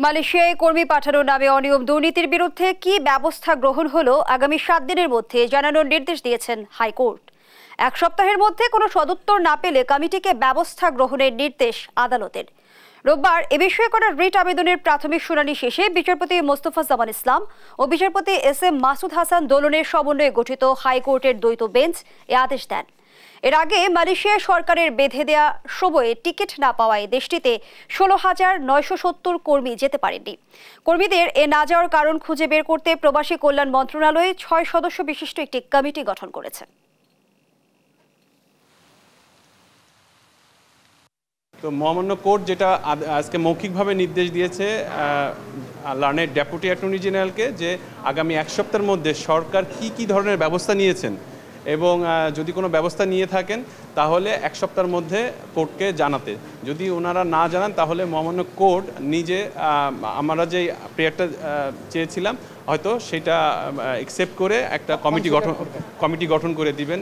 মালয়েশিয়ায় কর্মী পাঠানোর নামে অনিয়ম দুর্নীতির বিরুদ্ধে কি ব্যবস্থা গ্রহণ হলো আগামী 7 দিনের মধ্যে জানানোর নির্দেশ দিয়েছেন হাইকোর্ট। এক সপ্তাহের মধ্যে কোনো সদুত্তর না পেলে কমিটিকে ব্যবস্থা গ্রহণের নির্দেশ আদালতের। রোববার এ বিষয়ে করা রিট আবেদনের প্রাথমিক শুনানি শেষে বিচারপতি মোস্তফা জামান ইসলাম ও বিচারপতি এস.এম. মাসুদ হাসান দোলনের সমন্বয়ে গঠিত হাইকোর্টের দ্বৈত বেঞ্চ এ আদেশ দেন। এর আগে মালয়েশিয়া সরকারের বেঁধে দেয়া সময়ে টিকিট না পাওয়ায় দেশটিতে 16,970 কর্মী যেতে পারেননি। কর্মীদের এ না যাওয়ার কারণ খুঁজে বের করতে প্রবাসী কল্যাণ মন্ত্রণালয় 6 সদস্য বিশিষ্ট একটি কমিটি গঠন করেছে। তো মহামান্য কোর্ট যেটা আজকে মৌখিকভাবে নির্দেশ দিয়েছে লার্নের ডেপুটি অ্যাটর্নি জেনারেলকে যে আগামী এক সপ্তাহের মধ্যে সরকার কি ধরনের ব্যবস্থা নিয়েছেন এবং যদি কোনো ব্যবস্থা নিয়ে থাকেন তাহলে এক সপ্তাহের মধ্যে কোর্টকে জানাতে। যদি ওনারা না জানান তাহলে মহামান্য কোর্ট নিজে আমরা যে প্রেয়ারটা চেয়েছিলাম হয়তো সেটা অ্যাকসেপ্ট করে একটা কমিটি গঠন করে দিবেন